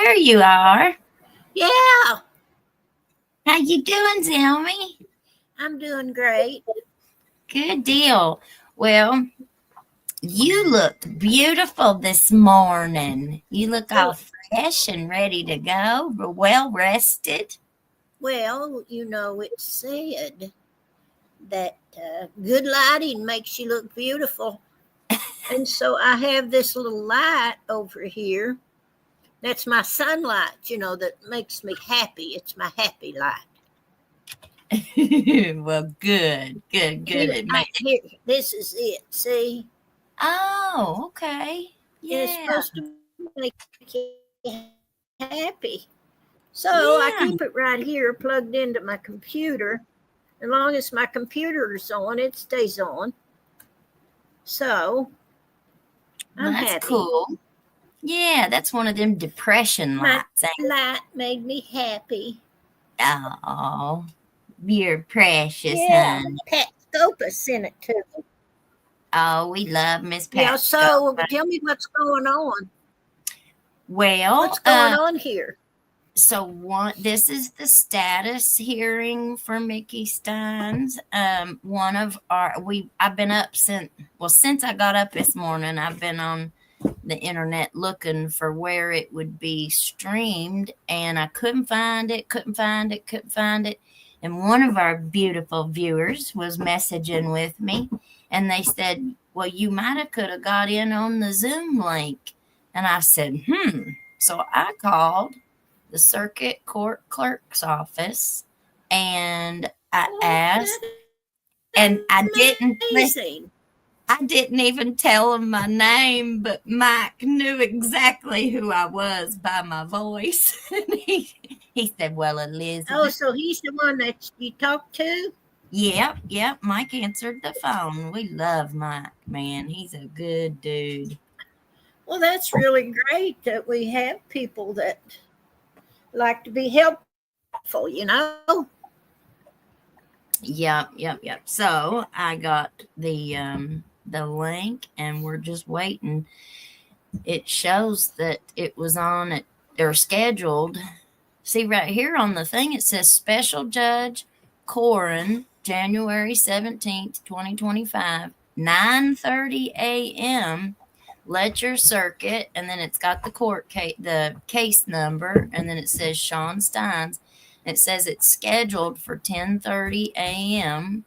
there you are. Yeah. How you doing, Zelmy? I'm doing great. Good deal. Well, you looked beautiful this morning. You look all fresh and ready to go, well rested. Well, it said that good lighting makes you look beautiful. And so I have this little light over here. That's my sunlight, that makes me happy. It's my happy light. Well, good. Here, this is it. See? Oh, okay. Yeah. And it's supposed to make you happy. So I keep it right here plugged into my computer. As long as my computer's on, it stays on. So I'm that's happy. Cool. Yeah, that's one of them depression lights. My light made me happy. Oh, you're precious, honey. Pat Scopa sent it to me. Oh, we love Miss Pat. Yeah, so tell me what's going on. Well, what's going on here? So this is the status hearing for Mickey Stines. I've been up since I got up this morning. I've been on the internet looking for where it would be streamed, and I couldn't find it. And one of our beautiful viewers was messaging with me, and they said, well, you could have got in on the Zoom link. And I said, So I called the circuit court clerk's office, and I asked, and I didn't even tell him my name, but Mike knew exactly who I was by my voice. And he said, well, Elizabeth. Oh, so he's the one that you talked to? Yep. Mike answered the phone. We love Mike, man. He's a good dude. Well, that's really great that we have people that like to be helpful, Yep. So I got the link, and we're just waiting. It shows that it was on it or scheduled. See right here on the thing, it says Special Judge Corin, January 17th, 2025, 9:30 a.m. Ledger Circuit, and then it's got the case number, and then it says Sean Stines. It says it's scheduled for 10:30 a.m.,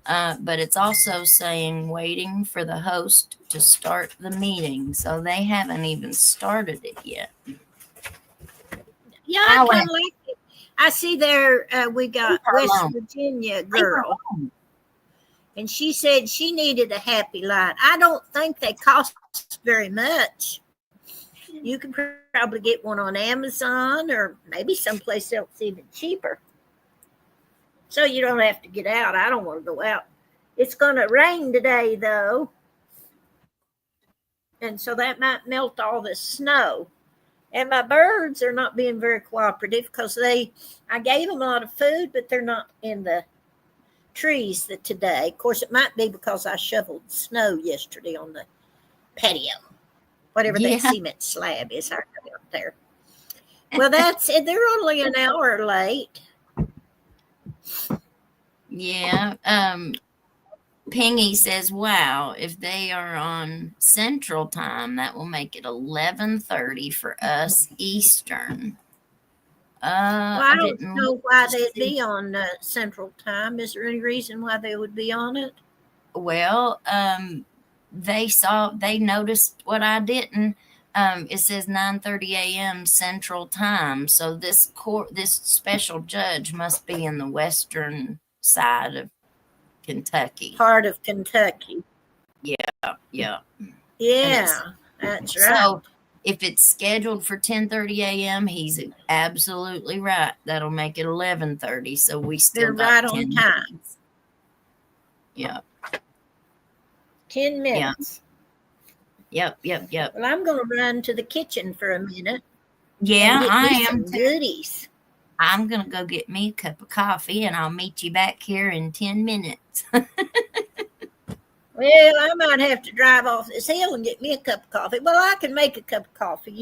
but it's also saying waiting for the host to start the meeting. So they haven't even started it yet. Yeah, I kind of like it. I see there we got West Virginia girl. And she said she needed a happy light. I don't think they cost very much. You can probably get one on Amazon or maybe someplace else even cheaper. So you don't have to get out. I don't want to go out. It's going to rain today, though. And so that might melt all the snow. And my birds are not being very cooperative because I gave them a lot of food, but they're not in the trees today. Of course, it might be because I shoveled snow yesterday on the patio, whatever that cement slab is out there. Well, that's it. They're only an hour late. Yeah. Pingy says, wow, if they are on Central Time, that will make it 11:30 for us Eastern. I don't know why they'd be on Central Time. Is there any reason why they would be on it? Well, they noticed what I didn't. It says 9:30 a.m. Central Time. So this special judge must be in the western side of Kentucky. Part of Kentucky. Yeah. Yeah, that's right. So if it's scheduled for 10:30 a.m., he's absolutely right. That'll make it 11:30. So we still got right 10 on time. Minutes. Yeah. 10 minutes. Yep. Well, I'm going to run to the kitchen for a minute. Yeah, I am. Goodies. I'm going to go get me a cup of coffee, and I'll meet you back here in 10 minutes. Well, I might have to drive off this hill and get me a cup of coffee. Well, I can make a cup of coffee,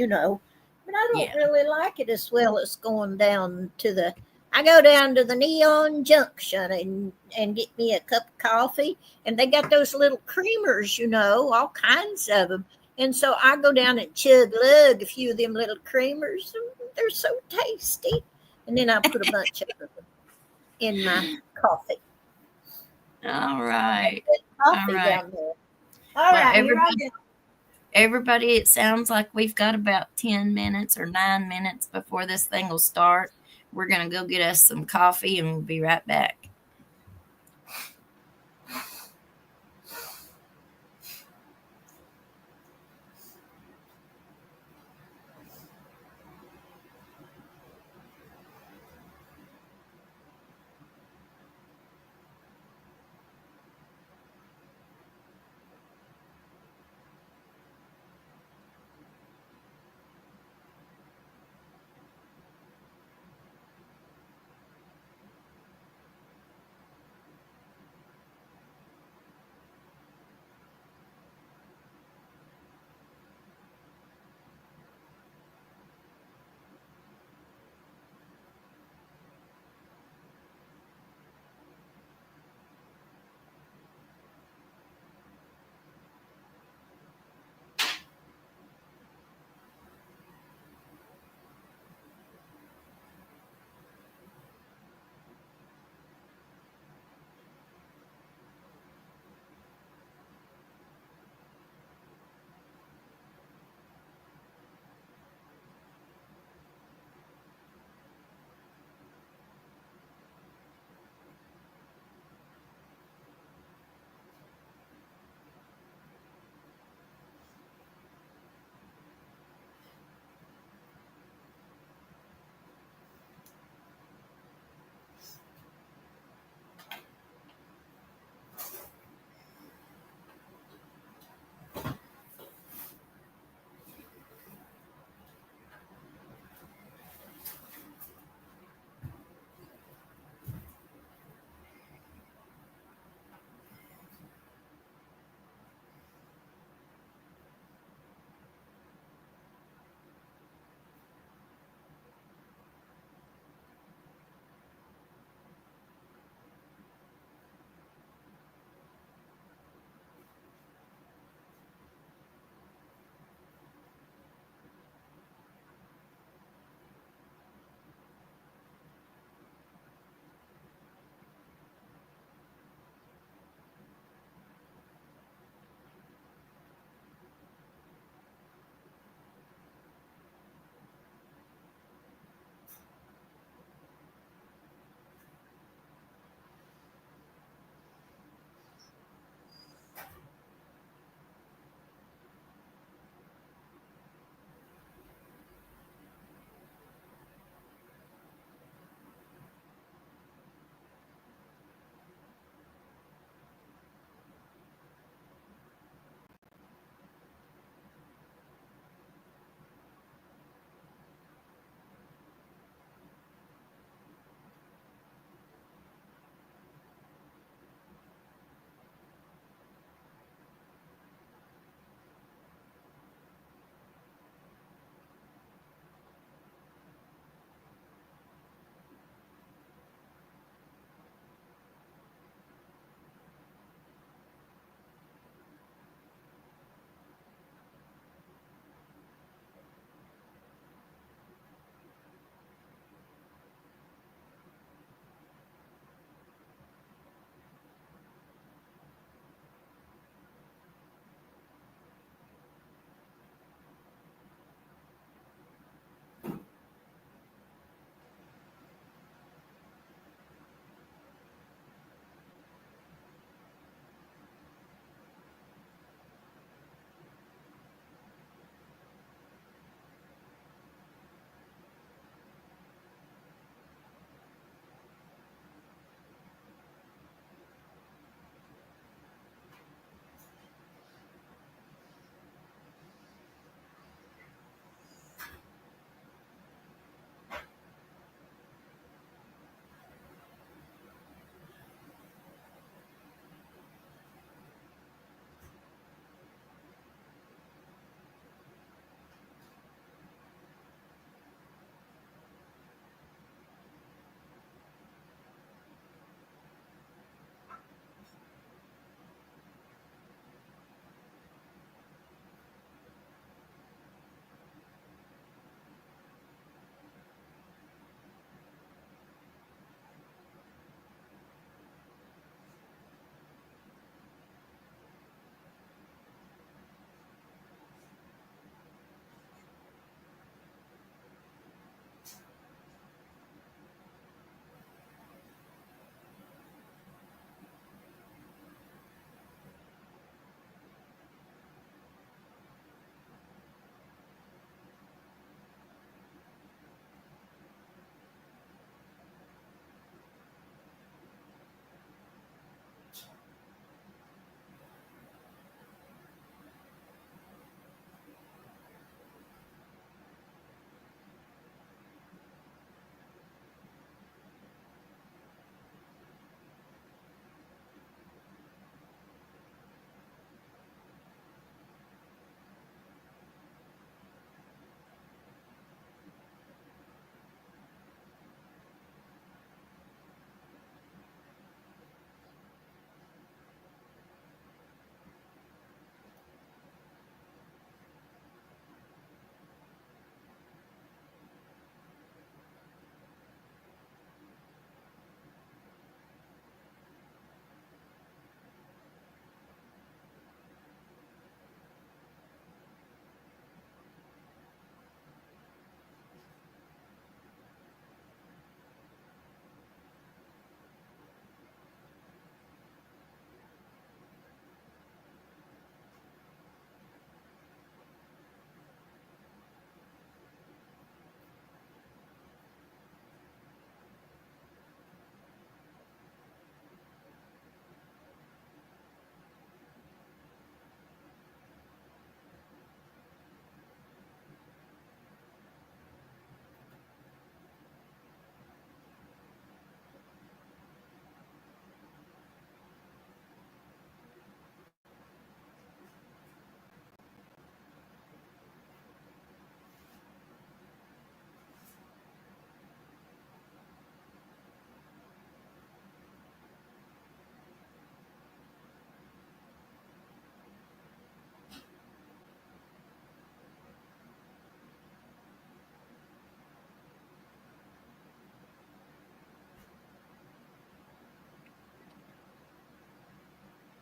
But I don't Yeah. really like it as well as going down to the. I go down to the Neon Junction and get me a cup of coffee, and they got those little creamers, all kinds of them. And so I go down and chug lug a few of them little creamers. They're so tasty. And then I put a bunch of them in my coffee. All right. Coffee All right. down there. All Well, right, here I go. everybody, it sounds like we've got about 10 minutes or 9 minutes before this thing will start. We're going to go get us some coffee and we'll be right back.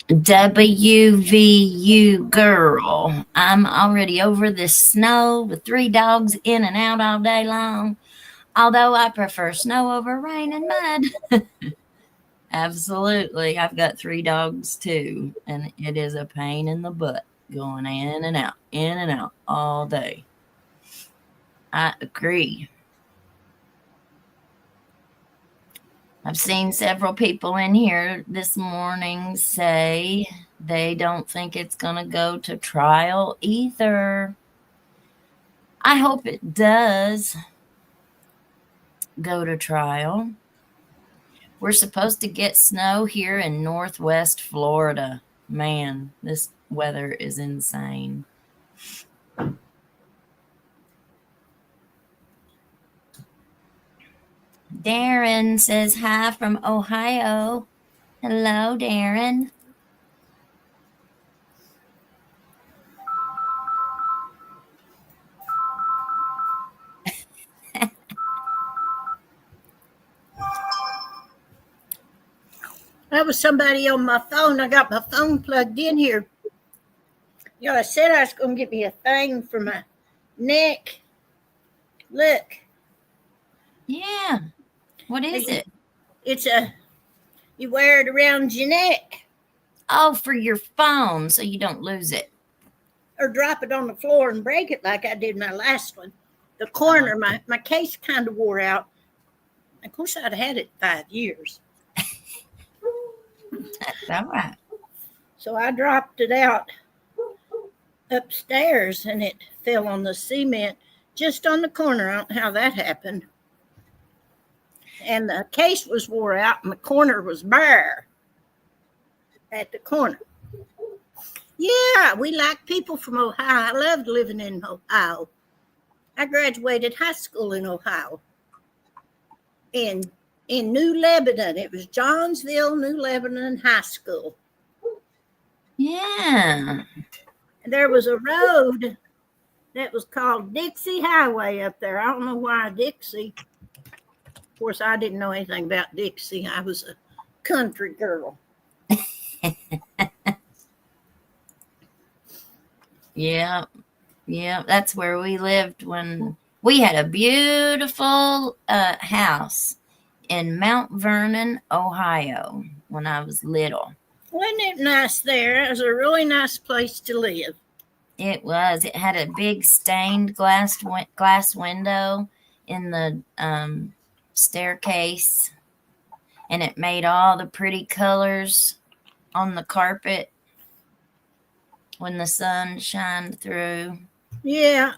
WVU girl. I'm already over this snow with 3 dogs in and out all day long. Although I prefer snow over rain and mud. Absolutely. I've got 3 dogs too, and it is a pain in the butt going in and out all day. I agree. I've seen several people in here this morning say they don't think it's going to go to trial either. I hope it does go to trial. We're supposed to get snow here in Northwest Florida. Man, this weather is insane. Darren says hi from Ohio. Hello, Darren. That was somebody on my phone. I got my phone plugged in here. You know, I said I was going to get me a thing for my neck. Look. Yeah. What is it? It's you wear it around your neck. Oh, for your phone, so you don't lose it. Or drop it on the floor and break it like I did my last one. The corner, my case kind of wore out. Of course, I'd had it 5 years. That's all right. So I dropped it out upstairs and it fell on the cement just on the corner. I don't know how that happened. And the case was wore out and the corner was bare at the corner. Yeah, we like people from Ohio. I loved living in Ohio. I graduated high school in Ohio. In New Lebanon. It was Johnsville, New Lebanon High School. Yeah. And there was a road that was called Dixie Highway up there. I don't know why Dixie. Of course, I didn't know anything about Dixie. I was a country girl. Yeah. Yeah. That's where we lived when we had a beautiful house in Mount Vernon, Ohio, when I was little. Wasn't it nice there? It was a really nice place to live. It was. It had a big stained glass window in the staircase, and it made all the pretty colors on the carpet when the sun shined through. Yeah.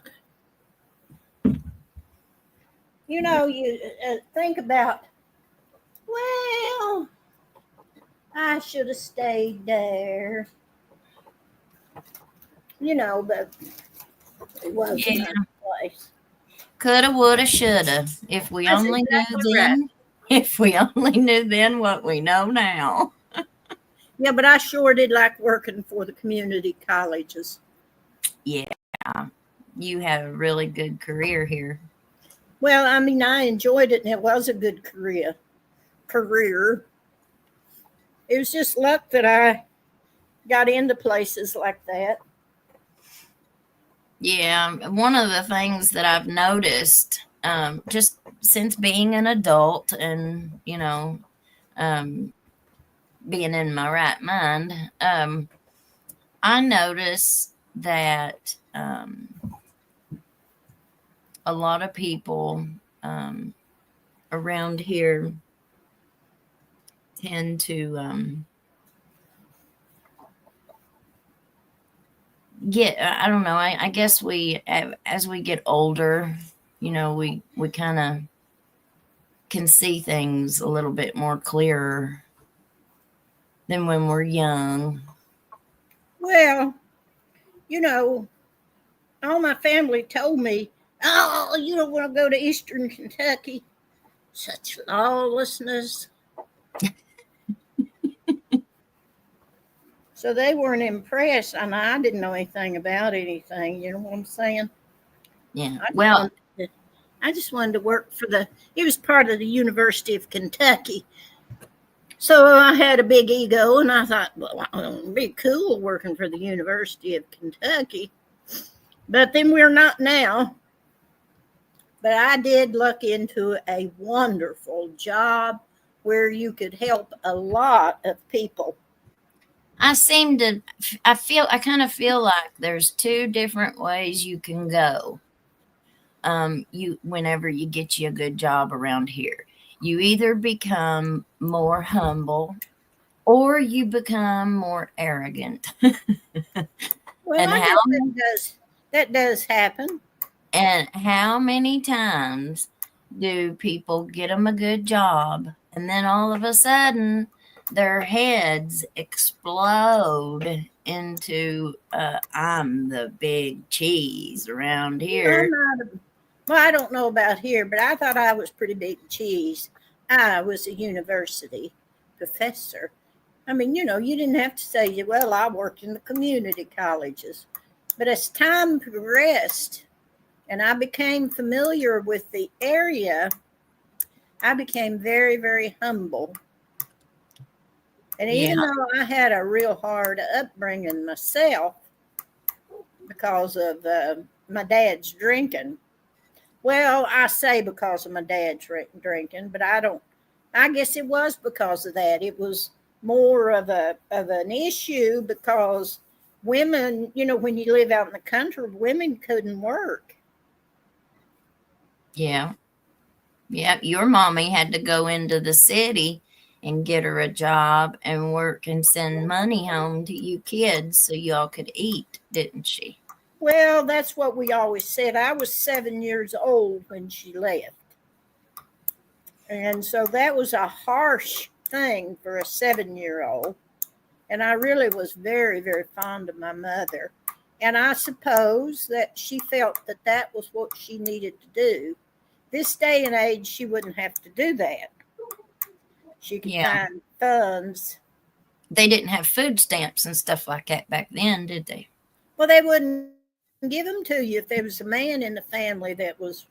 You know, you think about, well, I should have stayed there. You know, but it wasn't a nice place. Coulda, woulda, shoulda. If we That's only exactly knew then. right. If we only knew then what we know now. Yeah, but I sure did like working for the community colleges. Yeah, you have a really good career here. Well, I mean, I enjoyed it, and it was a good career. It was just luck that I got into places like that. Yeah, one of the things that I've noticed, just since being an adult and, you know, being in my right mind, I notice that a lot of people around here tend to I don't know, I guess we, as we get older, you know, we kind of can see things a little bit more clearer than when we're young. Well, you know, all my family told me, oh, you don't want to go to Eastern Kentucky. Such lawlessness. So they weren't impressed, and I didn't know anything about anything. You know what I'm saying? Yeah. I just wanted to work for it was part of the University of Kentucky. So I had a big ego, and I thought, well, it'd be cool working for the University of Kentucky. But then we're not now. But I did look into a wonderful job where you could help a lot of people. I kind of feel like there's two different ways you can go. Whenever you get you a good job around here, you either become more humble or you become more arrogant. Well, and I how guess that does happen. and how many times do people get them a good job and then all of a sudden their heads explode into I'm the big cheese around here. Well, I don't know about here, but I thought I was pretty big cheese. I was a university professor. I mean, you didn't have to say, well, I worked in the community colleges. But as time progressed and I became familiar with the area, I became very, very humble. And even though I had a real hard upbringing myself because of my dad's drinking, well, I say because of my dad's drinking, but I guess it was because of that. It was more of an issue because women, when you live out in the country, women couldn't work. Yeah. Your mommy had to go into the city and get her a job and work and send money home to you kids so y'all could eat, didn't she? Well, that's what we always said. I was 7 years old when she left. And so that was a harsh thing for a 7-year-old. And I really was very, very fond of my mother. And I suppose that she felt that that was what she needed to do. This day and age, she wouldn't have to do that. She could find funds. They didn't have food stamps and stuff like that back then, did they? Well, they wouldn't give them to you if there was a man in the family that was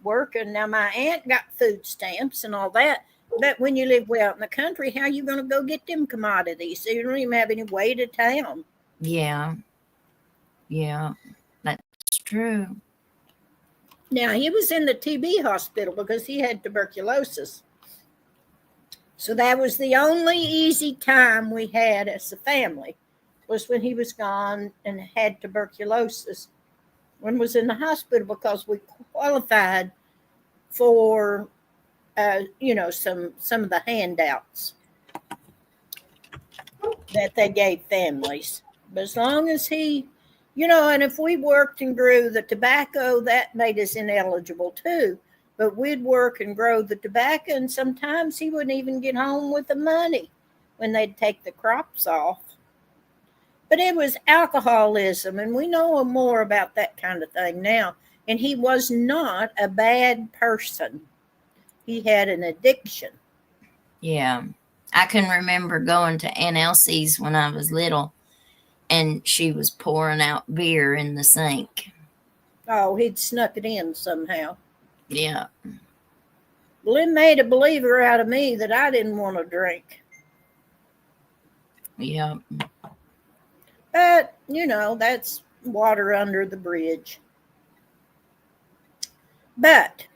working. Now, my aunt got food stamps and all that. But when you live way out in the country, how are you going to go get them commodities? So you don't even have any way to town. Yeah, that's true. Now, he was in the TB hospital because he had tuberculosis. So that was the only easy time we had as a family, was when he was gone and had tuberculosis. When was in the hospital because we qualified for, some of the handouts that they gave families. But as long as he, and if we worked and grew the tobacco, that made us ineligible too. But we'd work and grow the tobacco, and sometimes he wouldn't even get home with the money when they'd take the crops off. But it was alcoholism, and we know more about that kind of thing now. And he was not a bad person. He had an addiction. Yeah. I can remember going to Aunt Elsie's when I was little, and she was pouring out beer in the sink. Oh, he'd snuck it in somehow. Yeah. Well, it made a believer out of me that I didn't want to drink. Yeah. But, that's water under the bridge. But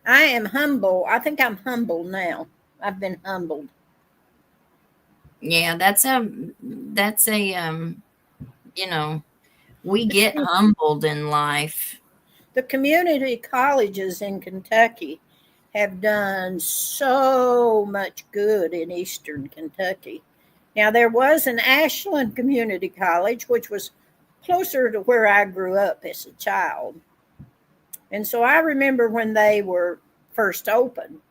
I am humble. I think I'm humble now. I've been humbled. Yeah, we get humbled in life. The community colleges in Kentucky have done so much good in Eastern Kentucky. Now, there was an Ashland Community College, which was closer to where I grew up as a child. And so I remember when they were first opened.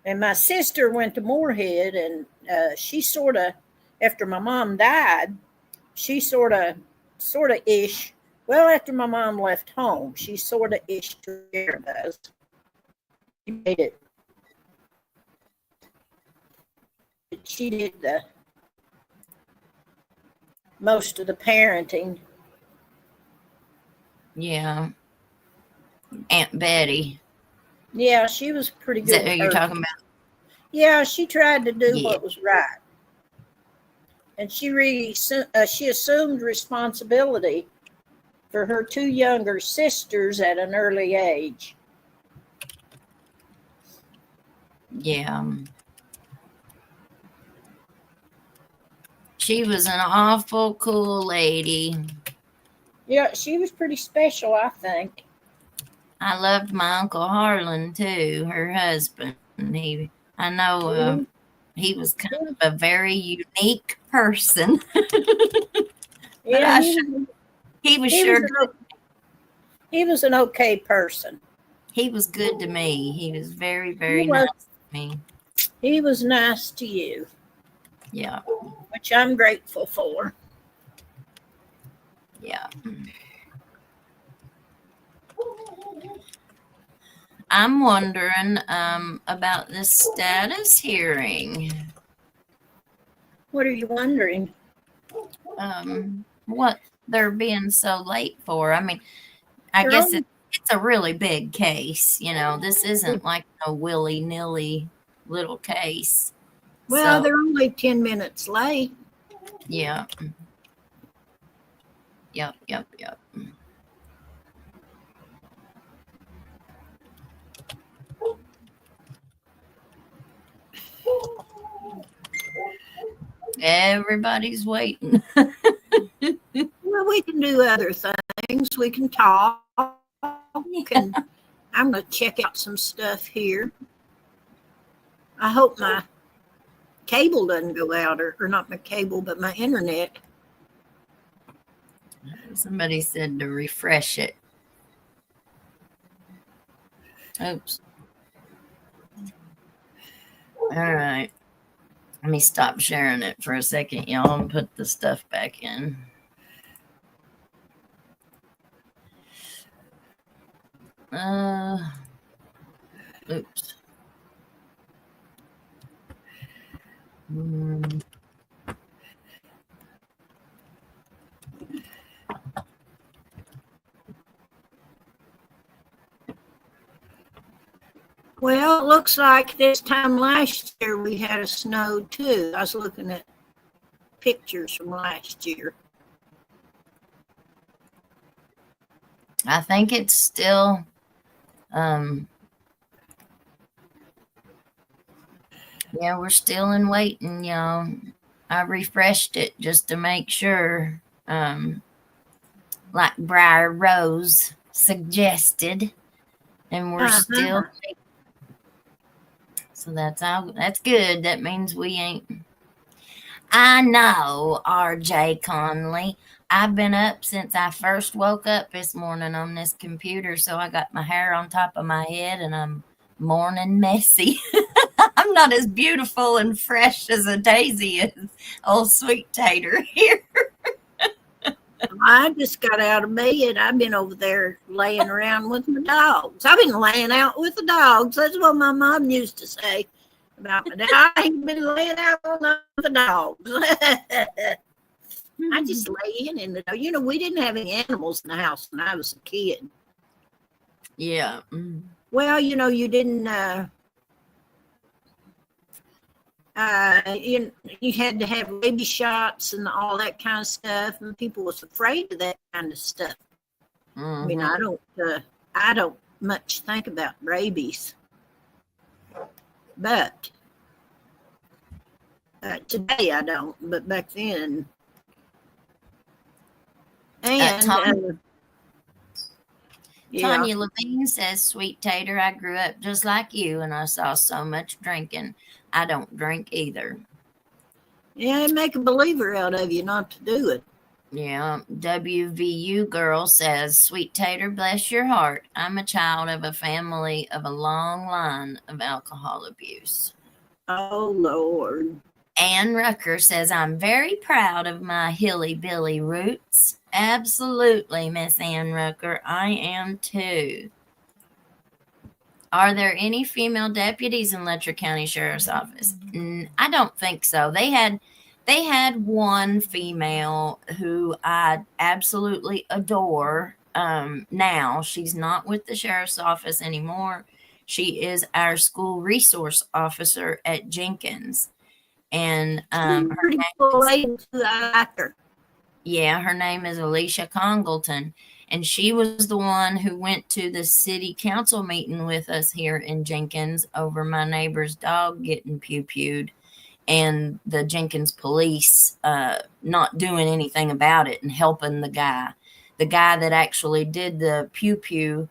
And my sister went to Moorhead, and she sort of, after my mom died, she sort of ish. Well, after my mom left home, she sort of ish took care of us. She made it. She did the most of the parenting. Yeah. Aunt Betty. Yeah, she was pretty good. Is that who you're talking about? Yeah, she tried to do Yeah. what was right. And she assumed responsibility for her two younger sisters at an early age. Yeah. She was an awful cool lady. Yeah, she was pretty special, I think. I loved my Uncle Harlan too, her husband. I know he was kind of a very unique person. But Yeah, he was he sure was good. he was an okay person. He was good to me. He was very, He very was, nice to me. he was nice to you, Yeah. which I'm grateful for. Yeah. I'm wondering about this status hearing. What are you wondering? What they're being so late for. I mean, I They're guess only, it's a really big case. You know, this isn't like a willy-nilly little case. well, So, they're only 10 minutes late. yeah. Yep. Everybody's waiting. Well, we can do other things. We can talk. And I'm going to check out some stuff here. I hope my cable doesn't go out, or not my cable, but my internet. Somebody said to refresh it. Oops. All right. Let me stop sharing it for a second, y'all, and put the stuff back in. Oops. Well, it looks like this time last year we had a snow too. I was looking at pictures from last year. I think it's still yeah, we're still in waiting, y'all. I refreshed it just to make sure. Like Briar Rose suggested. And we're still so that's good. That means we ain't. I know, RJ Conley. I've been up since I first woke up this morning on this computer, so I got my hair on top of my head and I'm morning messy. I'm not as beautiful and fresh as a daisy as old Sweet Tater here. I just got out of bed. I've been over there laying around with my dogs. I've been laying out with the dogs. That's what my mom used to say about my dad. I've been laying out with the dogs. I just lay in the dog. You know, we didn't have any animals in the house when I was a kid. Yeah. Well, you know, you didn't. You had to have rabies shots and all that kind of stuff, and people was afraid of that kind of stuff. I mean, I don't much think about rabies, but today I don't. But back then, and yeah. Tanya Levine says, Sweet Tater, I grew up just like you and I saw so much drinking. I don't drink either. Yeah, they make a believer out of you not to do it. Yeah. WVU girl says, Sweet Tater, bless your heart. I'm a child of a family of a long line of alcohol abuse. Oh, Lord. Ann Rucker says, I'm very proud of my Hillbilly roots. Absolutely, Miss Ann Rucker. I am too. Are there any female deputies in Letcher County Sheriff's Office? I don't think so. They had one female who I absolutely adore. Now she's not with the sheriff's office anymore. She is our school resource officer at Jenkins. And pretty cool lady too. I like her. Yeah, her name is Alicia Congleton. And she was the one who went to the city council meeting with us here in Jenkins over my neighbor's dog getting pew-pewed and the Jenkins police not doing anything about it and helping the guy. The guy that actually did the pew-pew,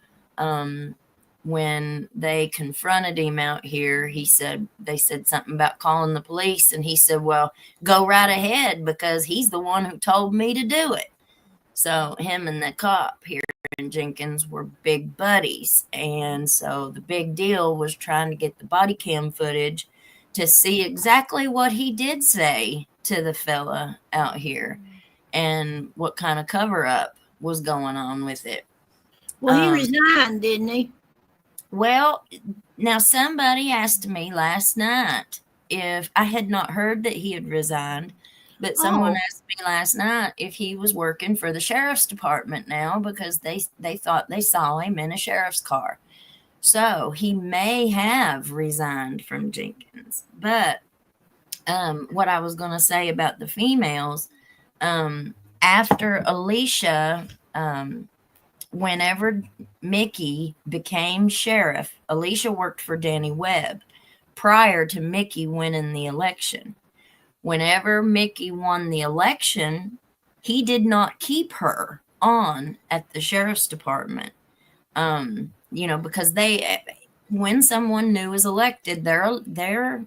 when they confronted him out here, they said something about calling the police. And he said, well, go right ahead because he's the one who told me to do it. So him and the cop here in Jenkins were big buddies. And so the big deal was trying to get the body cam footage to see exactly what he did say to the fella out here and what kind of cover up was going on with it. Well, he resigned, didn't he? Well, now somebody asked me last night if I had not heard that he had resigned, but someone asked me last night if he was working for the sheriff's department now because they thought they saw him in a sheriff's car. So he may have resigned from Jenkins. But what I was going to say about the females, after Alicia, whenever Mickey became sheriff, Alicia worked for Danny Webb prior to Mickey winning the election. Whenever Mickey won the election, he did not keep her on at the sheriff's department. Because when someone new is elected, they're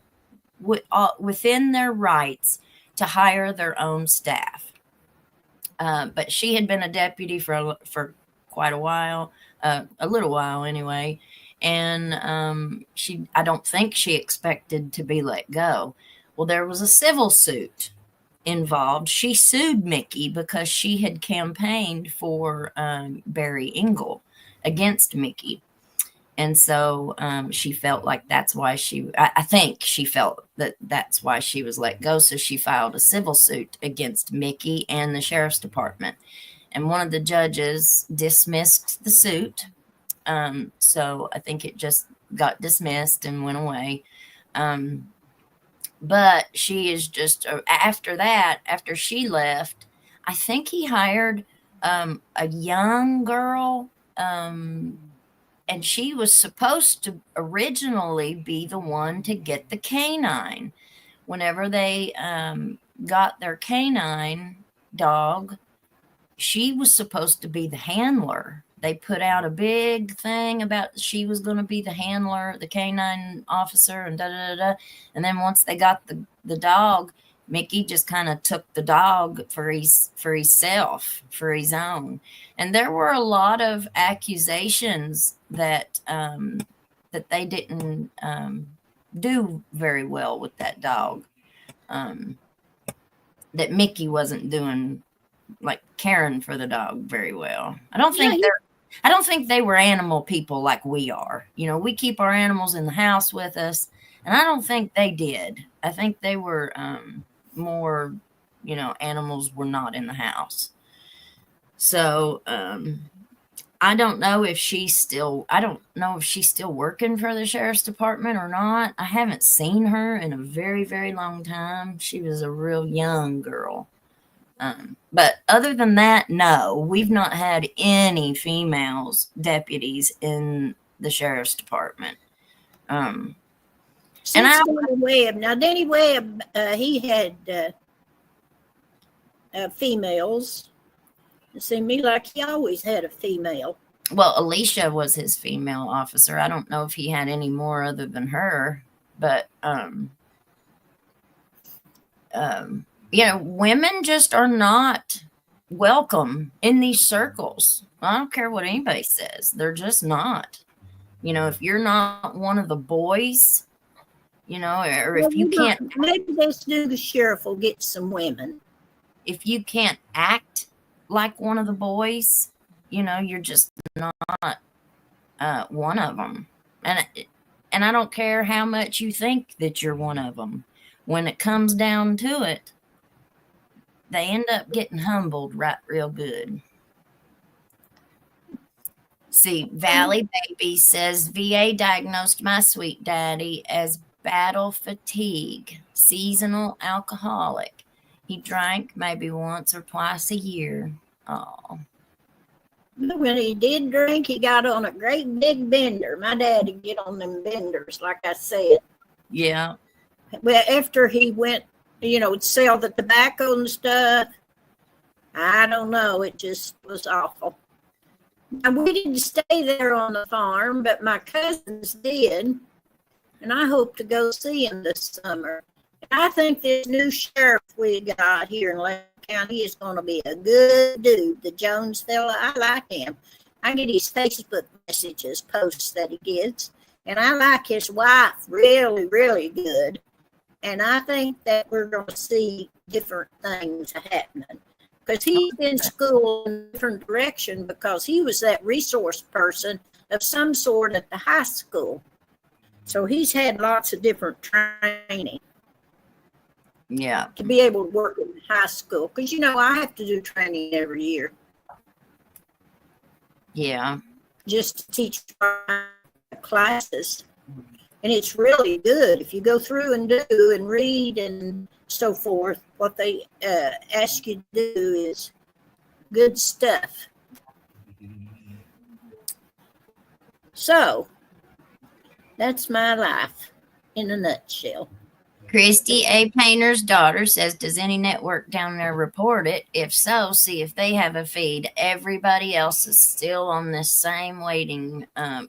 within their rights to hire their own staff. But she had been a deputy for quite a while, a little while anyway. And I don't think she expected to be let go. Well, there was a civil suit involved. She sued Mickey because she had campaigned for Barry Engle against Mickey. And so she felt like that's why I think she felt that that's why she was let go. So she filed a civil suit against Mickey and the sheriff's department. And one of the judges dismissed the suit. So I think it just got dismissed and went away. But she is just, after she left, I think he hired a young girl, and she was supposed to originally be the one to get the canine. Whenever they got their canine dog, she was supposed to be the handler. They put out a big thing about she was going to be the handler, the canine officer, and da-da-da-da. And then once they got the dog, Mickey just kind of took the dog for himself, for his own. And there were a lot of accusations that that they didn't do very well with that dog. That Mickey wasn't doing, like, caring for the dog very well. I don't think they were animal people like we are. We keep our animals in the house with us, and I don't think they did. I think they were more, animals were not in the house. So I don't know if she's still working for the sheriff's department or not. I haven't seen her in a very, very long time. She was a real young girl. But other than that, no, we've not had any females deputies in the sheriff's department. Since Danny Webb. Now, Danny Webb, he had females. It seemed to me like he always had a female. Well, Alicia was his female officer. I don't know if he had any more other than her, but women just are not welcome in these circles. I don't care what anybody says. They're just not. If you're not one of the boys, or if you can't. Maybe this new sheriff will get some women. If you can't act like one of the boys, you're just not one of them. And I don't care how much you think that you're one of them. When it comes down to it, they end up getting humbled right real good. See, Valley Baby says VA diagnosed my sweet daddy as battle fatigue, seasonal alcoholic. He drank maybe once or twice a year. Oh. When he did drink, he got on a great big bender. My dad would get on them benders, like I said. Yeah. Well, after he went, sell the tobacco and stuff, I don't know. It just was awful. And we didn't stay there on the farm, but my cousins did. And I hope to go see him this summer. And I think this new sheriff we got here in Lake County is going to be a good dude. The Jones fella, I like him. I get his Facebook messages, posts that he gets. And I like his wife really, really good. And I think that we're going to see different things happening. Because he's been schooled in a different direction because he was that resource person of some sort at the high school. So he's had lots of different training. Yeah. To be able to work in high school. Because, I have to do training every year. Yeah. Just to teach classes. And it's really good if you go through and do and read and so forth. What they ask you to do is good stuff. So, that's my life in a nutshell. Christy A. Painter's daughter says, does any network down there report it? If so, see if they have a feed. Everybody else is still on this same waiting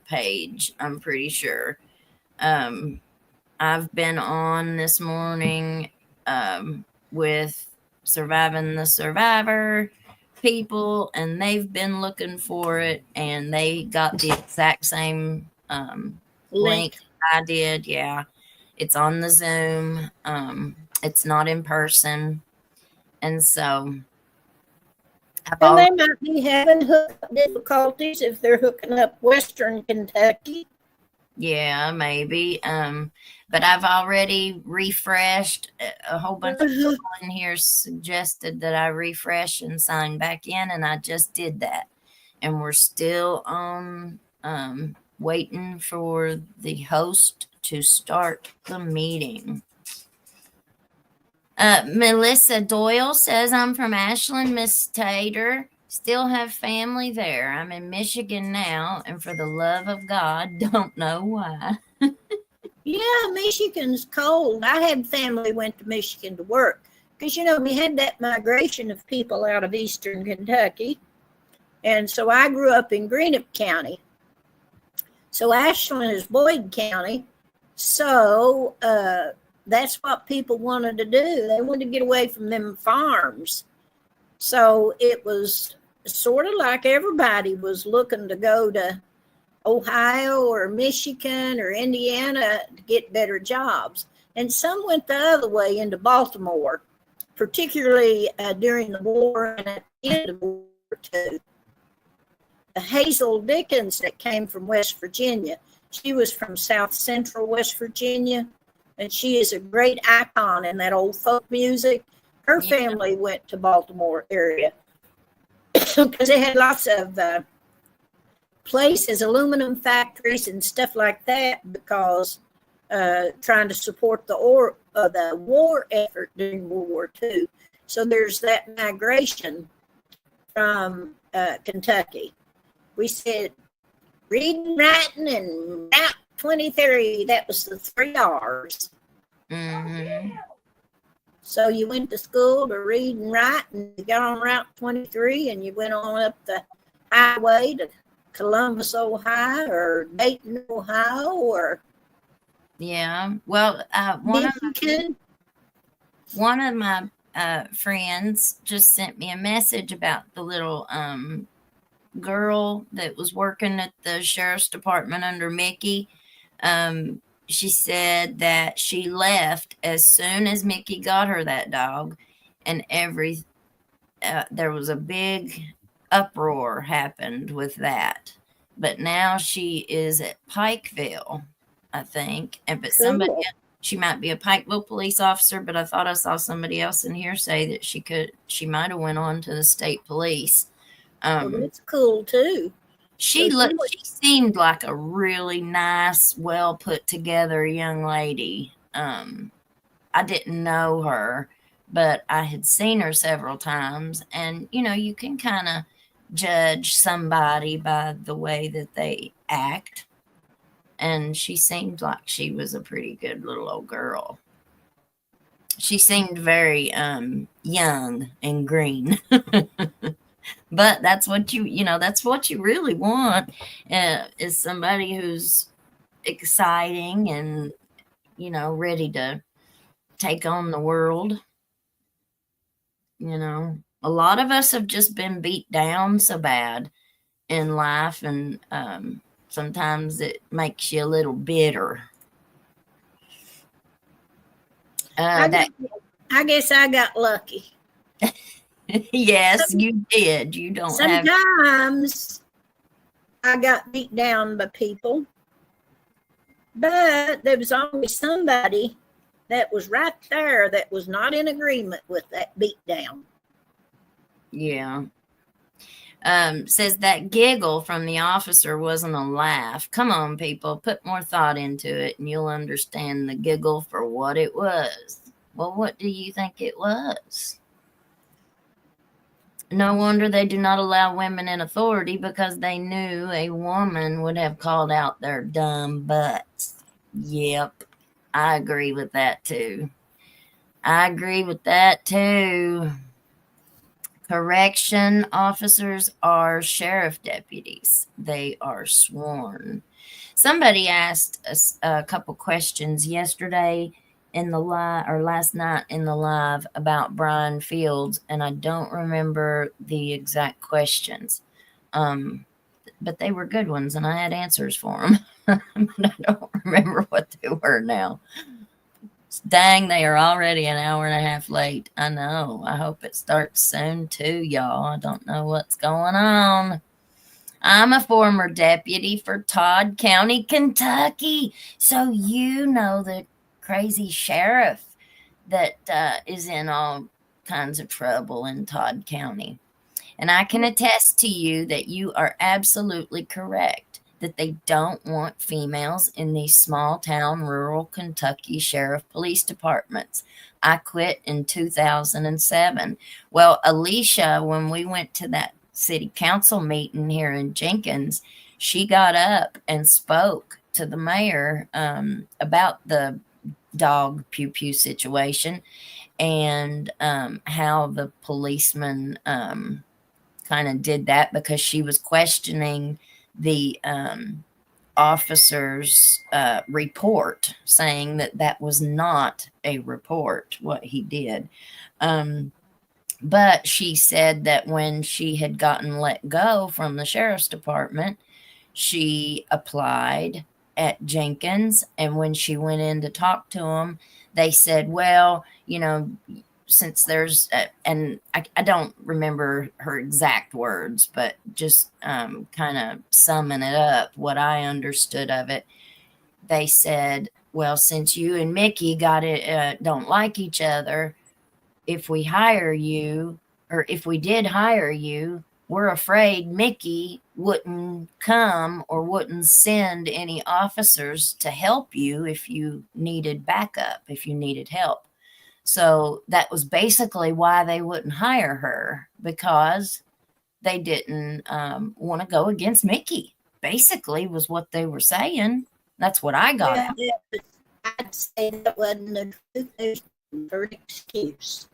page, I'm pretty sure. I've been on this morning with Surviving the Survivor people, and they've been looking for it, and they got the exact same link I did. Yeah. It's on the Zoom. It's not in person. And so. And they might be having hookup difficulties if they're hooking up Western Kentucky. Yeah, maybe. But I've already refreshed. A whole bunch of people in here suggested that I refresh and sign back in, and I just did that. And we're still on waiting for the host to start the meeting. Melissa Doyle says, I'm from Ashland, Miss Tater. Still have family there. I'm in Michigan now, and for the love of God, don't know why. Yeah, Michigan's cold. I had family went to Michigan to work because, we had that migration of people out of eastern Kentucky. And so I grew up in Greenup County. So Ashland is Boyd County. So that's what people wanted to do. They wanted to get away from them farms. So it was sort of like everybody was looking to go to Ohio or Michigan or Indiana to get better jobs. And some went the other way into Baltimore, particularly during the war and at the end of World War II. Hazel Dickens that came from West Virginia. She was from South Central West Virginia, and she is a great icon in that old folk music. Her family went to Baltimore area because they had lots of places, aluminum factories and stuff like that, because trying to support the war effort during World War II. So there's that migration from Kentucky. We said reading, writing, and Route 23. That was the 3 R's. Mm-hmm. So you went to school to read and write, and you got on Route 23, and you went on up the highway to Columbus, Ohio, or Dayton, Ohio, or Well, Michigan. One of my friends just sent me a message about the little girl that was working at the sheriff's department under Mickey. She said that she left as soon as Mickey got her that dog, and there was a big uproar happened with that. But now she is at Pikeville, I think. But somebody, she might be a Pikeville police officer, but I thought I saw somebody else in here say that she might have went on to the state police. Well, that's cool too. She seemed like a really nice, well put together young lady. I didn't know her, but I had seen her several times, and you can kind of judge somebody by the way that they act. And she seemed like she was a pretty good little old girl. She seemed very young and green. But that's what that's what you really want, is somebody who's exciting and ready to take on the world. A lot of us have just been beat down so bad in life, and sometimes it makes you a little bitter. I guess I got lucky. Yes, you did. You don't sometimes I got beat down by people, but there was always somebody that was right there that was not in agreement with that beat down. Yeah. Says that giggle from the officer wasn't a laugh. Come on, people, put more thought into it and you'll understand the giggle for what it was. Well, what do you think it was? No wonder they do not allow women in authority, because they knew a woman would have called out their dumb butts. Yep, I agree with that too. Correction officers are sheriff deputies. They are sworn. Somebody asked us a couple questions yesterday in the live, or last night in the live, about Brian Fields, and I don't remember the exact questions. But they were good ones, and I had answers for them. But I don't remember what they were now. Dang, they are already an hour and a half late. I know. I hope it starts soon too, y'all. I don't know what's going on. I'm a former deputy for Todd County, Kentucky. So you know the crazy sheriff that is in all kinds of trouble in Todd County. And I can attest to you that you are absolutely correct, that they don't want females in these small town, rural Kentucky sheriff police departments. I quit in 2007. Well, Alicia, when we went to that city council meeting here in Jenkins, she got up and spoke to the mayor about the dog pew pew situation, and how the policeman kind of did that because she was questioning the officer's report, saying that that was not a report, what he did. But she said that when she had gotten let go from the sheriff's department, she applied at Jenkins, and when she went in to talk to him, they said, well, since there's and I don't remember her exact words, but just kind of summing it up, what I understood of it, they said, well, since you and Mickey don't like each other, if we hire you, or if we did hire you, we're afraid Mickey wouldn't come or wouldn't send any officers to help you if you needed backup, if you needed help. So that was basically why they wouldn't hire her, because they didn't want to go against Mickey, basically, was what they were saying. That's what I got. Yeah, I'd say that wasn't the truth. There's an excuse.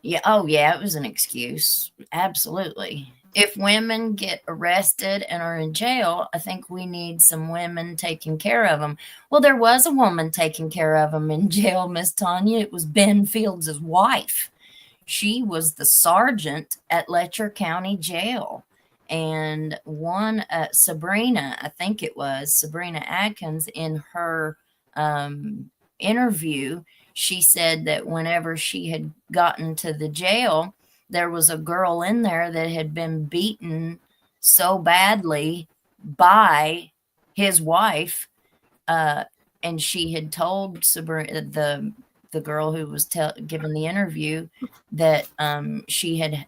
Yeah. Oh, yeah. It was an excuse. Absolutely. If women get arrested and are in jail, I think we need some women taking care of them. Well, there was a woman taking care of them in jail, Miss Tanya. It was Ben Fields' wife. She was the sergeant at Letcher County Jail. And one, Sabrina, I think it was Sabrina Adkins, in her interview, she said that whenever she had gotten to the jail, there was a girl in there that had been beaten so badly by his wife, and she had told Sabrina, the girl who was given the interview, that she had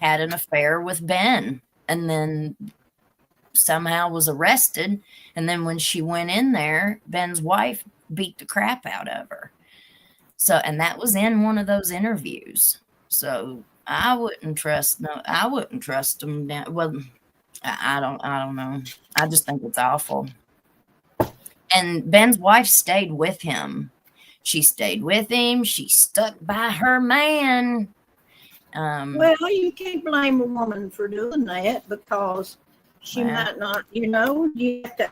an affair with Ben, and then somehow was arrested. And then when she went in there, Ben's wife beat the crap out of her. So, and that was in one of those interviews. So I wouldn't trust them down. Well, I don't know. I just think it's awful. And Ben's wife stayed with him. She stayed with him. She stuck by her man. Well, you can't blame a woman for doing that because she might not, you have to,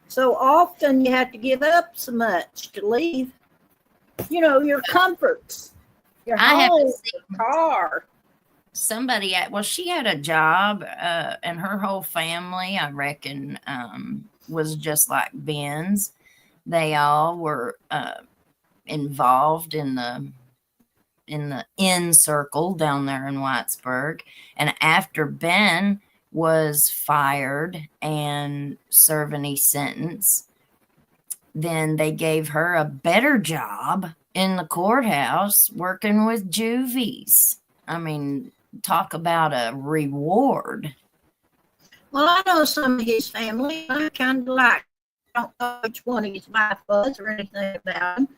so often you have to give up so much to leave, your comforts, your home, your car. Somebody she had a job, and her whole family, I reckon, was just like Ben's. They all were involved in the in circle down there in Whitesburg. And after Ben was fired and serving his sentence, then they gave her a better job in the courthouse working with juvies. I mean, talk about a reward. Well, I know some of his family. I kind of like, I don't know which one his wife was or anything about him,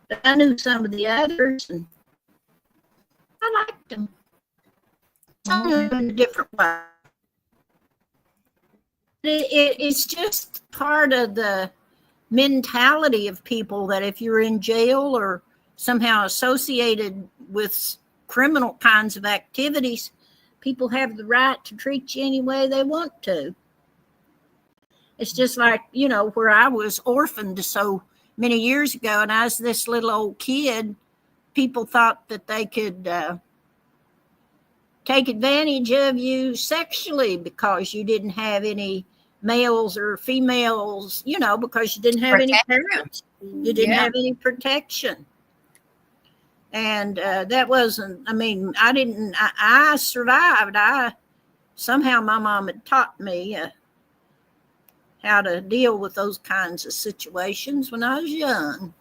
but I knew some of the others, and I liked them. Some of them in a different way. It's just part of the mentality of people that if you're in jail or somehow associated with criminal kinds of activities, people have the right to treat you any way they want to. It's just like, where I was orphaned so many years ago and I was this little old kid, people thought that they could take advantage of you sexually because you didn't have any males or females, because you didn't have any parents. You didn't have any protection. And that wasn't, I survived. Somehow my mom had taught me how to deal with those kinds of situations when I was young.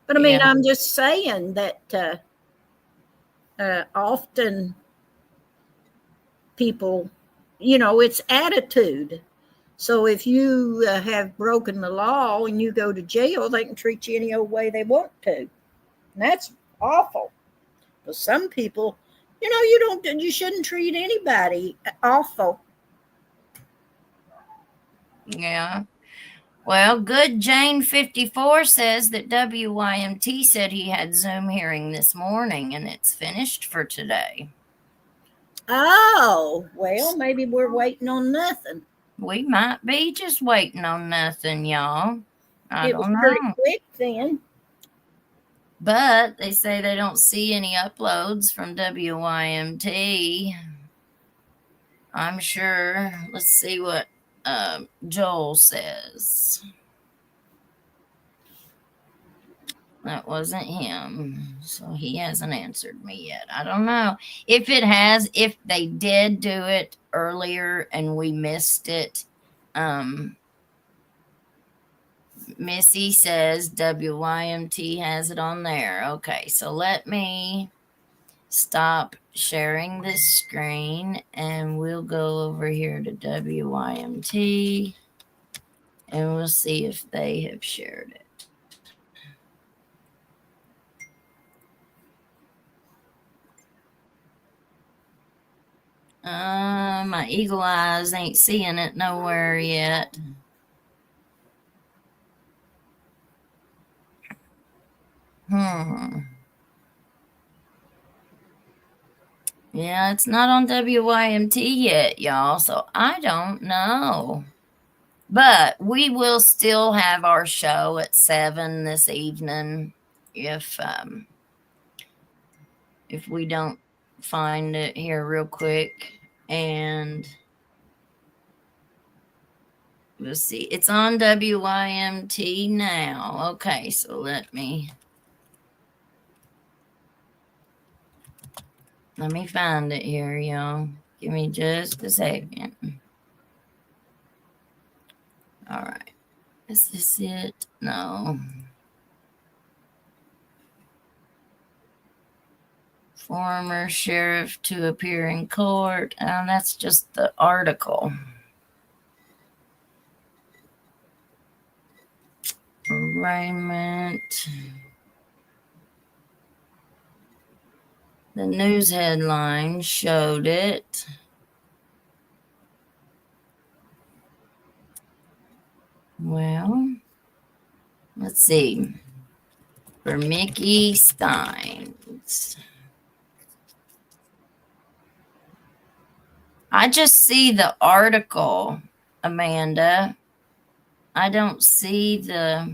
But I'm just saying that often people, it's attitude. So if you have broken the law and you go to jail, they can treat you any old way they want to. And that's awful. But some people, you shouldn't treat anybody awful. Yeah. Well, Good Jane 54 says that WYMT said he had Zoom hearing this morning and it's finished for today. Oh, well, maybe we're waiting on nothing. We might be just waiting on nothing, y'all. I don't know. Pretty quick then. But they say they don't see any uploads from WYMT. I'm sure. Let's see what Joel says. That wasn't him. So he hasn't answered me yet. I don't know. If they did do it earlier and we missed it, Missy says WYMT has it on there. Okay, so let me stop sharing this screen and we'll go over here to WYMT and we'll see if they have shared it. My eagle eyes ain't seeing it nowhere yet. Yeah, it's not on WYMT yet, y'all, so I don't know. But we will still have our show at 7 this evening if we don't find it here real quick. And we'll see. It's on WYMT now. Okay, so let me find it here, y'all. Give me just a second. All right. Is this it? No. Former sheriff to appear in court. That's just the article. arraignment. The news headline showed it. Well, let's see. For Mickey Stines. I just see the article, Amanda. I don't see the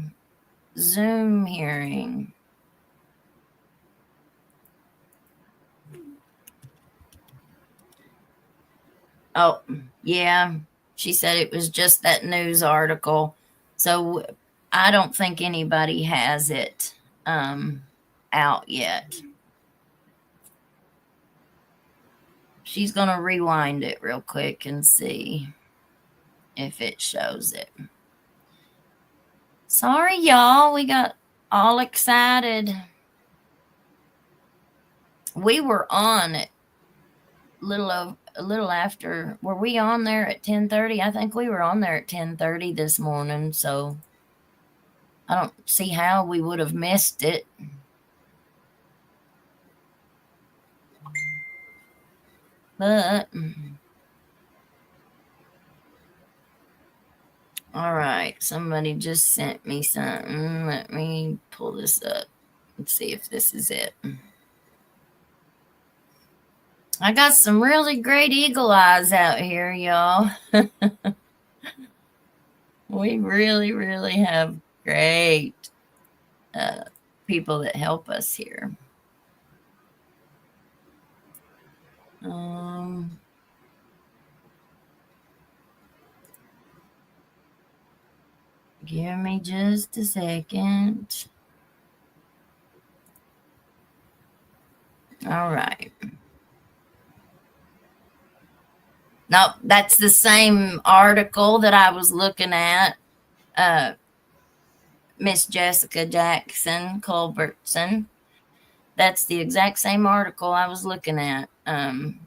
Zoom hearing. Oh, yeah. She said it was just that news article. So I don't think anybody has it out yet. She's going to rewind it real quick and see if it shows it. Sorry, y'all. We got all excited. We were on it a little after. Were we on there at 10:30? I think we were on there at 10:30 this morning, so I don't see how we would have missed it. But all right, somebody just sent me something. Let me pull this up and see if this is it. I got some really great eagle eyes out here, y'all. We really, really have great people that help us here. Give me just a second. All right. No, that's the same article that I was looking at. Miss Jessica Jackson Culbertson. That's the exact same article I was looking at. And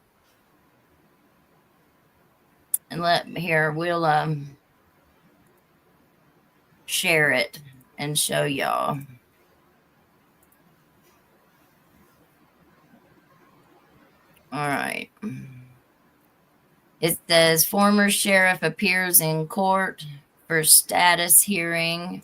we'll share it and show y'all. All right. It says former sheriff appears in court for status hearing.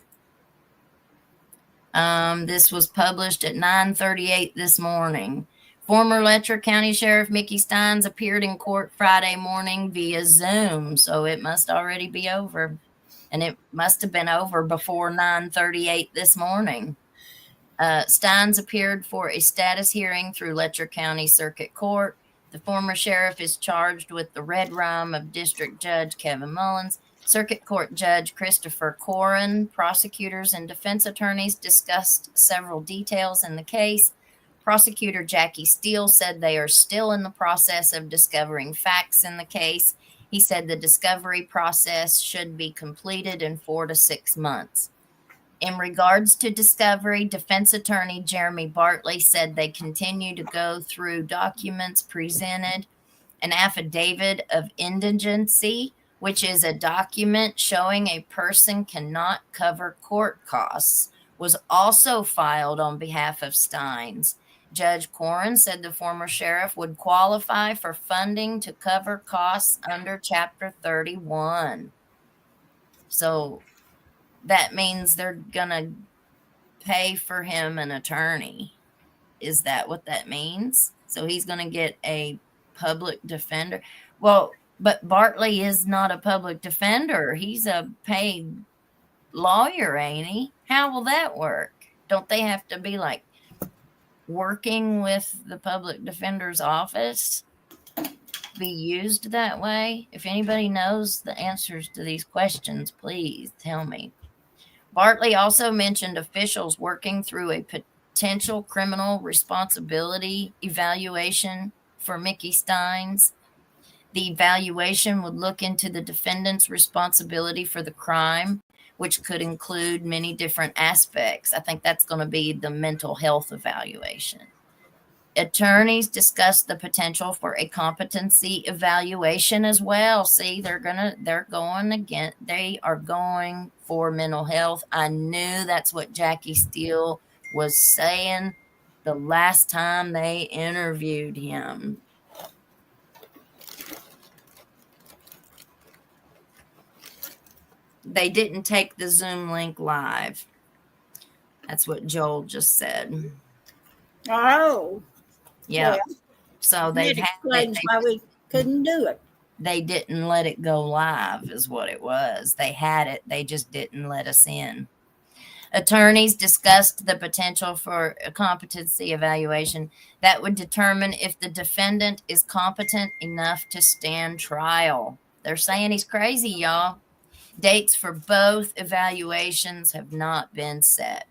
This was published at 9:38 this morning. Former Letcher County Sheriff Mickey Stines appeared in court Friday morning via Zoom, so it must already be over. And it must have been over before 9:38 this morning. Stines appeared for a status hearing through Letcher County Circuit Court. The former sheriff is charged with the redruM of District Judge Kevin Mullins, Circuit Court Judge Christopher Corrin. Prosecutors and defense attorneys discussed several details in the case. Prosecutor Jackie Steele said they are still in the process of discovering facts in the case. He said the discovery process should be completed in 4 to 6 months. In regards to discovery, defense attorney Jeremy Bartley said they continue to go through documents presented. An affidavit of indigency, which is a document showing a person cannot cover court costs, was also filed on behalf of Stines. Judge Corrin said the former sheriff would qualify for funding to cover costs under Chapter 31. So that means they're going to pay for him an attorney. Is that what that means? So he's going to get a public defender. Well, but Bartley is not a public defender. He's a paid lawyer, ain't he? How will that work? Don't they have to be like working with the public defender's office? Be used that way? If anybody knows the answers to these questions, please tell me. Bartley also mentioned officials working through a potential criminal responsibility evaluation for Mickey Stines. The evaluation would look into the defendant's responsibility for the crime, which could include many different aspects. I think that's going to be the mental health evaluation. Attorneys discussed the potential for a competency evaluation as well. See, they are going for mental health. I knew that's what Jackie Steele was saying the last time they interviewed him. They didn't take the Zoom link live. That's what Joel just said. Oh. Yeah. Well, so that explains why we couldn't do it. They didn't let it go live is what it was. They had it. They just didn't let us in. Attorneys discussed the potential for a competency evaluation that would determine if the defendant is competent enough to stand trial. They're saying he's crazy, y'all. Dates for both evaluations have not been set.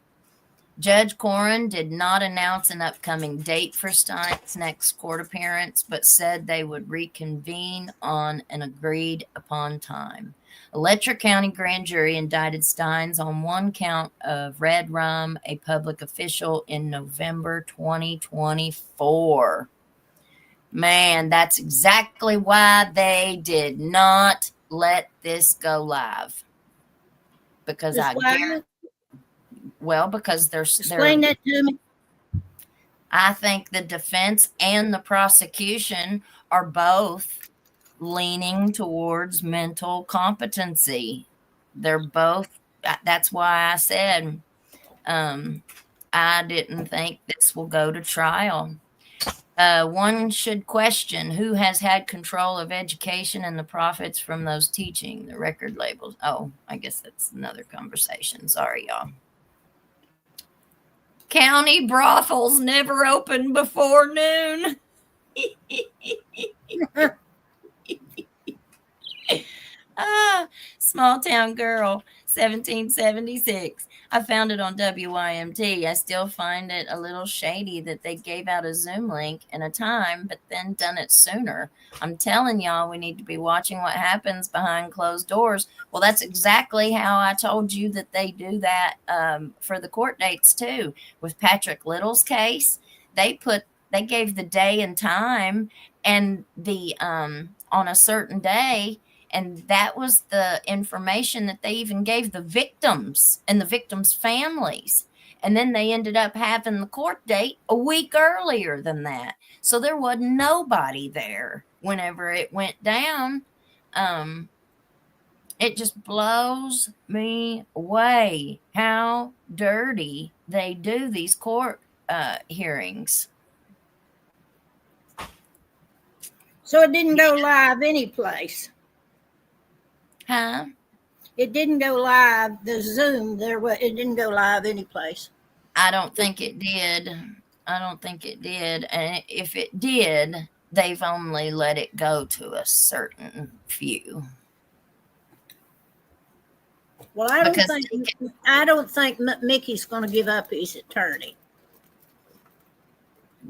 Judge Corin did not announce an upcoming date for Stines' next court appearance, but said they would reconvene on an agreed upon time. A Letcher County grand jury indicted Stines on one count of redruM, a public official, in November 2024. Man, that's exactly why they did not let this go live. Because because explain that to me. I think the defense and the prosecution are both leaning towards mental competency. They're both. That's why I said I didn't think this will go to trial. One should question who has had control of education and the profits from those teaching, the record labels. Oh, I guess that's another conversation. Sorry, y'all. County brothels never open before noon. Small town girl, 1776. I found it on WYMT. I still find it a little shady that they gave out a Zoom link in a time, but then done it sooner. I'm telling y'all, we need to be watching what happens behind closed doors. Well, that's exactly how I told you that they do that for the court dates too. With Patrick Little's case, they gave the day and time and the on a certain day. And that was the information that they even gave the victims and the victims' families. And then they ended up having the court date a week earlier than that. So there was nobody there whenever it went down. It just blows me away how dirty they do these court hearings. So it didn't go live any place. Huh? It didn't go live. The Zoom it didn't go live any place. I don't think it did. And if it did, they've only let it go to a certain few. Well, I don't think Mickey's going to give up his attorney.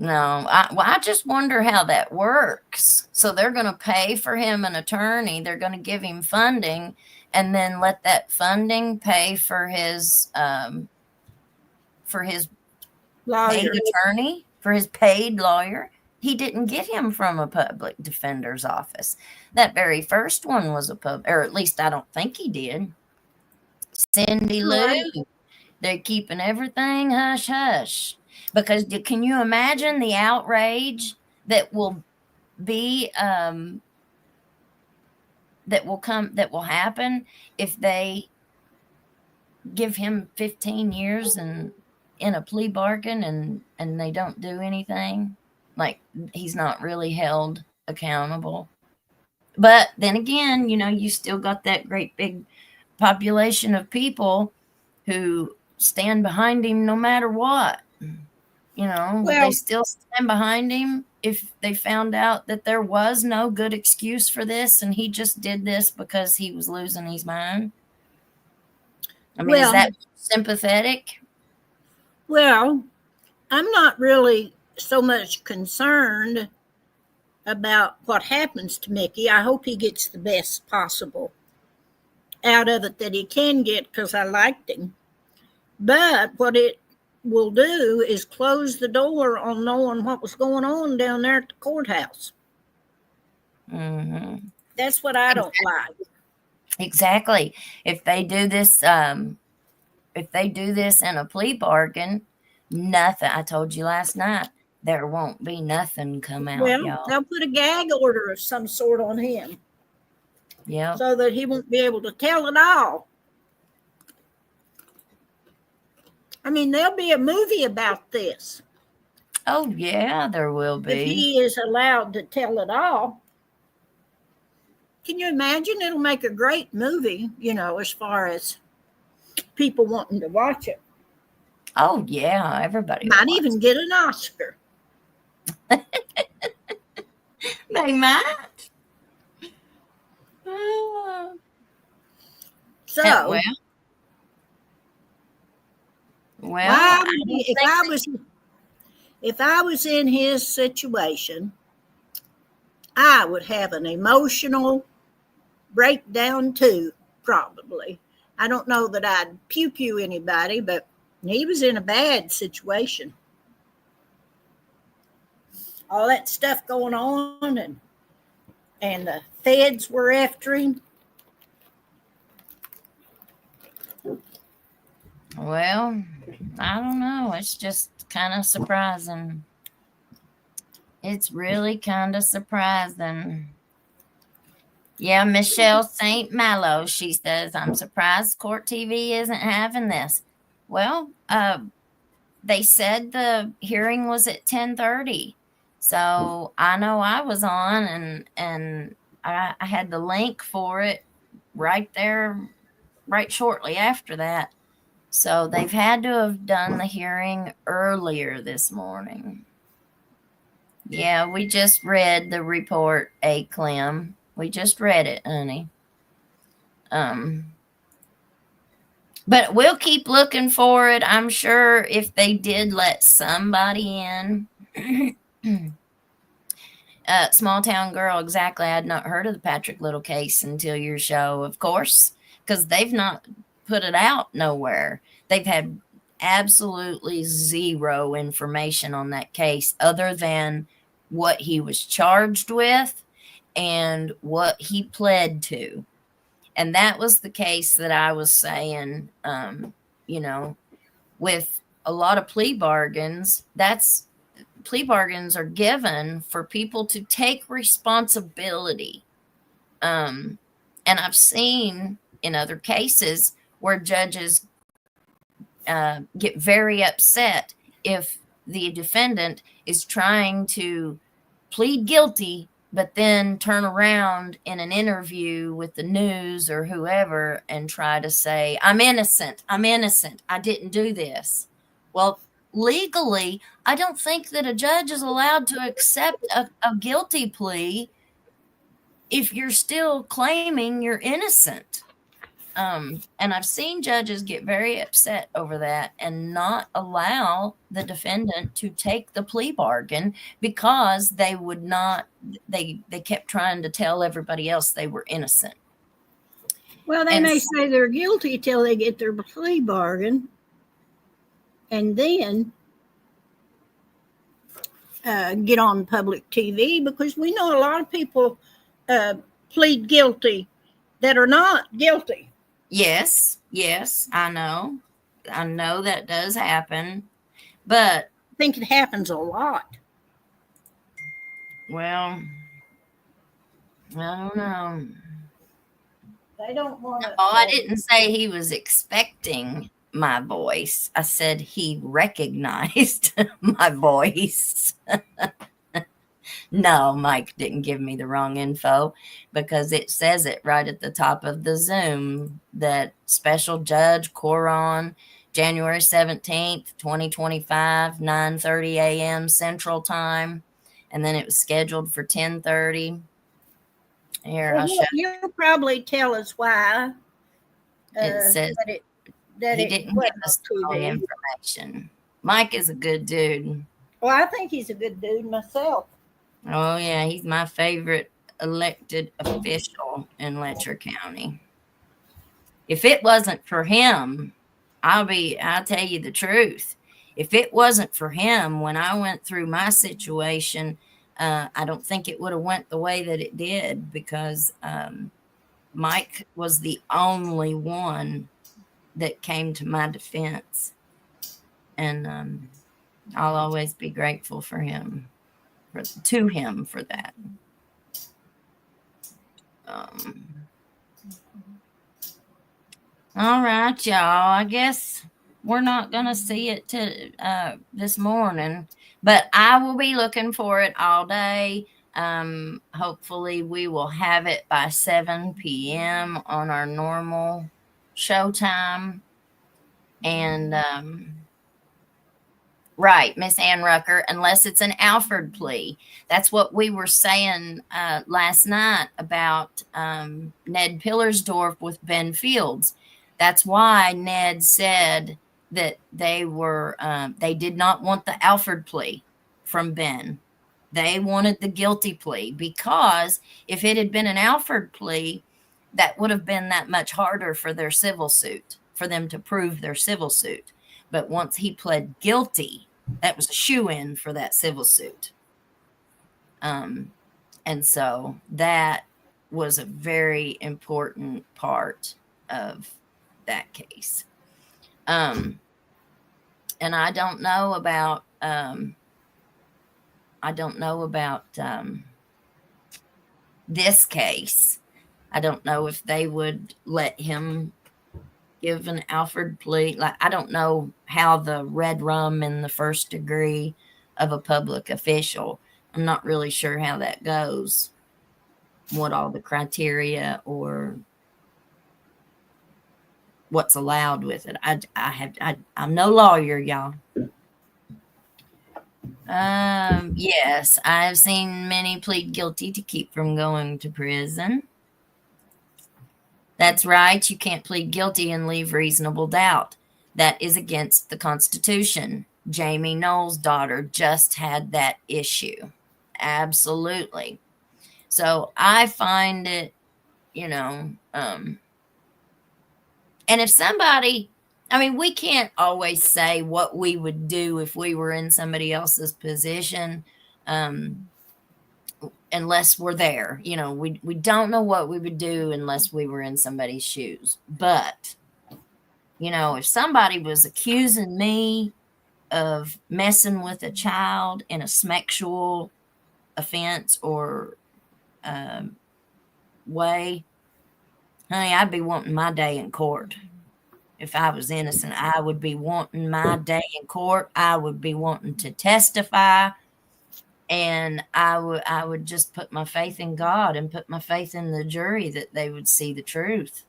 No, I just wonder how that works. So they're going to pay for him an attorney. They're going to give him funding and then let that funding pay for his lawyer. Paid attorney, for his paid lawyer. He didn't get him from a public defender's office. That very first one was or at least I don't think he did. Cindy Lou. They're keeping everything hush hush. Because can you imagine the outrage that will be that will happen if they give him 15 years and in a plea bargain and they don't do anything? Like, he's not really held accountable. But then again, you still got that great big population of who stand behind him no matter what. They still stand behind him if they found out that there was no good excuse for this and he just did this because he was losing his mind. I mean, is that sympathetic? Well, I'm not really so much concerned about what happens to Mickey. I hope he gets the best possible out of it that he can get, because I liked him. But what it will do is close the door on knowing what was going on down there at the courthouse. Mm-hmm. That's what I don't like. Exactly. If they do this in a plea bargain, nothing. I told you last night, there won't be nothing come out, Well, y'all. they'll put a gag order of some sort on him. Yeah. So that he won't be able to tell it all. I mean, there'll be a movie about this. Oh, yeah, there will be. If he is allowed to tell it all. Can you imagine? It'll make a great movie, as far as people wanting to watch it. Oh, yeah, everybody might even get an Oscar. They might. So, well, if I was in his situation, I would have an emotional breakdown too, probably. I don't know that I'd pew anybody, but he was in a bad situation. All that stuff going on, and the feds were after him. Well, I don't know. It's just kind of surprising. It's really kind of surprising. Yeah, Michelle St. Malo, she says, I'm surprised Court TV isn't having this. Well, they said the hearing was at 10:30. So I know I was on, and I had the link for it right there, right shortly after that. So they've had to have done the hearing earlier this morning. Yeah, we just read the report, Clem. We just read it, honey. But we'll keep looking for it. I'm sure if they did let somebody in, small town girl, exactly. I had not heard of the Patrick Little case until your show, of course, because they've not put it out nowhere. They've had absolutely zero information on that case other than what he was charged with and what he pled to. And that was the case that I was saying, with a lot of plea bargains, plea bargains are given for people to take responsibility. And I've seen in other cases where judges get very upset if the defendant is trying to plead guilty, but then turn around in an interview with the news or whoever and try to say, I'm innocent, I didn't do this. Well, legally, I don't think that a judge is allowed to accept a guilty plea if you're still claiming you're innocent. And I've seen judges get very upset over that and not allow the defendant to take the plea bargain because they would not, they kept trying to tell everybody else they were innocent. Well, they may say they're guilty till they get their plea bargain. And then get on public TV, because we know a lot of people plead guilty that are not guilty. Yes, I know that does happen, but I think it happens a lot. Well, I don't know. They don't want to. Oh, I didn't say he was expecting my voice. I said he recognized my voice. No, Mike didn't give me the wrong info, because it says it right at the top of the Zoom that special judge Coron, January 17th, 2025, 9:30 a.m. Central Time. And then it was scheduled for 10:30. Here, well, I'll show you. You'll probably tell us why. It says he didn't give us all the information. Mike is a good dude. Well, I think he's a good dude myself. Oh, yeah, he's my favorite elected official in Letcher County. If it wasn't for him, I'll tell you the truth. if it wasn't for him when I went through my situation, I don't think it would have went the way that it did, because Mike was the only one that came to my defense. And I'll always be grateful for him, to him for that. All right, y'all. I guess we're not going to see it this morning, but I will be looking for it all day. Hopefully we will have it by 7 p.m. on our normal showtime. And right, Miss Ann Rucker, unless it's an Alford plea. That's what we were saying last night about Ned Pillersdorf with Ben Fields. That's why Ned said that they did not want the Alford plea from Ben. They wanted the guilty plea, because if it had been an Alford plea, that would have been that much harder for their civil suit, for them to prove their civil suit. But once he pled guilty, that was a shoo-in for that civil suit. And so that was a very important part of that case. And I don't know about this case. I don't know if they would let him give an Alford plea. Like, I don't know how the redruM in the first degree of a public official. I'm not really sure how that goes. What all the criteria or what's allowed with it. I'm no lawyer, y'all. Yes, I have seen many plead guilty to keep from going to prison. That's right. You can't plead guilty and leave reasonable doubt. That is against the Constitution. Jamie Knowles' daughter just had that issue. Absolutely. So I find it, and if somebody, we can't always say what we would do if we were in somebody else's position, unless we're there. We don't know what we would do unless we were in somebody's shoes. But, if somebody was accusing me of messing with a child in a sexual offense or way, honey, I'd be wanting my day in court. If I was innocent, I would be wanting my day in court. I would be wanting to testify. And I would just put my faith in God and put my faith in the jury that they would see the truth.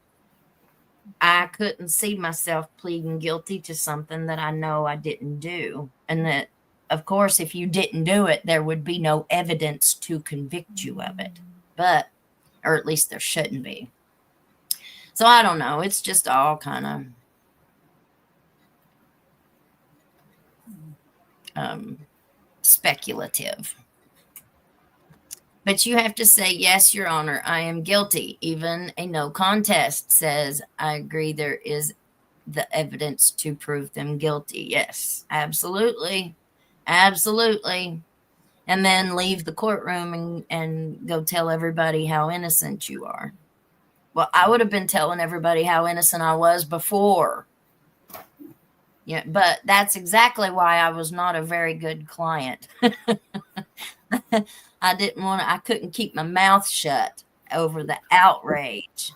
I couldn't see myself pleading guilty to something that I know I didn't do. And that, of course, if you didn't do it, there would be no evidence to convict you of it. Or at least there shouldn't be. So I don't know. It's just all kind of speculative. But you have to say, yes, Your Honor, I am guilty. Even a no contest says, I agree there is the evidence to prove them guilty. Yes, absolutely. Absolutely. And then leave the courtroom and go tell everybody how innocent you are. Well, I would have been telling everybody how innocent I was before. Yeah, but that's exactly why I was not a very good client. I couldn't keep my mouth shut over the outrage.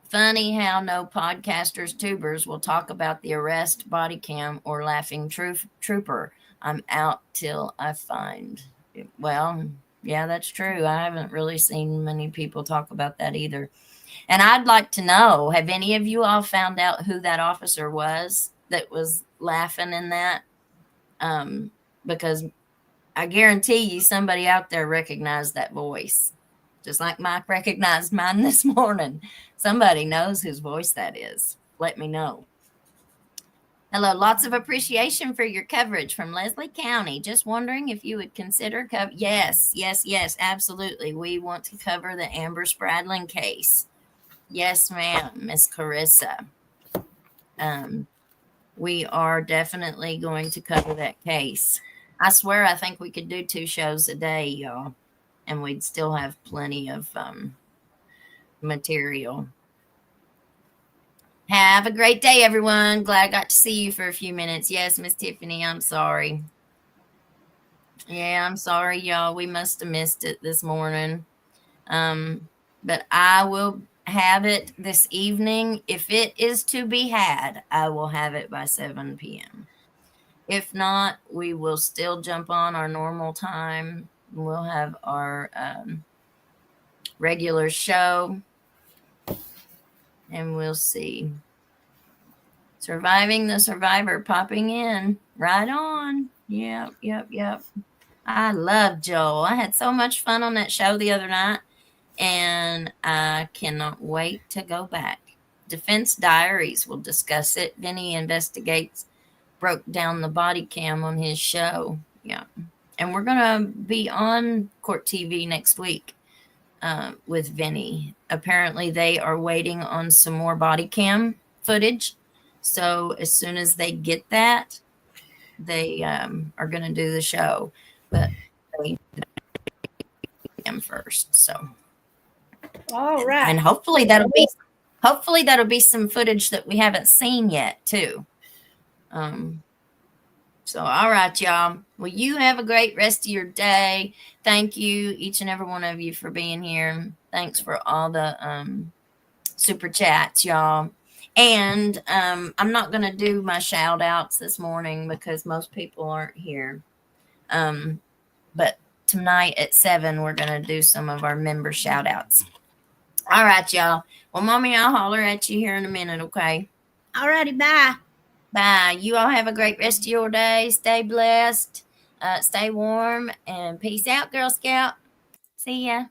Funny how no podcasters, tubers will talk about the arrest, body cam, or laughing trooper. I'm out till I find it. Well, yeah, that's true. I haven't really seen many people talk about that either. And I'd like to know, have any of you all found out who that officer was that was laughing in that? Because I guarantee you somebody out there recognized that voice. Just like Mike recognized mine this morning. Somebody knows whose voice that is. Let me know. Hello, lots of appreciation for your coverage from Leslie County. Just wondering if you would consider Yes, absolutely. We want to cover the Amber Spradlin case. Yes, ma'am, Miss Carissa. we are definitely going to cover that case. I swear, I think we could do 2 shows a day, y'all, and we'd still have plenty of material. Have a great day, everyone. Glad I got to see you for a few minutes. Yes, Miss Tiffany, I'm sorry. Yeah, I'm sorry, y'all. We must have missed it this morning. But I will have it this evening. If it is to be had, I will have it by 7 p.m. If not, we will still jump on our normal time. We'll have our regular show, and we'll see. Surviving the Survivor popping in. Right on. Yep. I love Joel. I had so much fun on that show the other night, and I cannot wait to go back. Defense Diaries will discuss it. Vinny Investigates broke down the body cam on his show. Yeah. And we're going to be on Court TV next week with Vinny. Apparently, they are waiting on some more body cam footage. So as soon as they get that, they are going to do the show. But they him first. So all right. And hopefully that'll be some footage that we haven't seen yet too. So all right, y'all. Well, you have a great rest of your day. Thank you, each and every one of you, for being here. Thanks for all the super chats, y'all. And I'm not going to do my shout outs this morning because most people aren't here. But tonight at 7, we're going to do some of our member shout outs. All right, y'all. Well, Mommy, I'll holler at you here in a minute, okay? All righty, bye. Bye. You all have a great rest of your day. Stay blessed. Stay warm. And peace out, Girl Scout. See ya.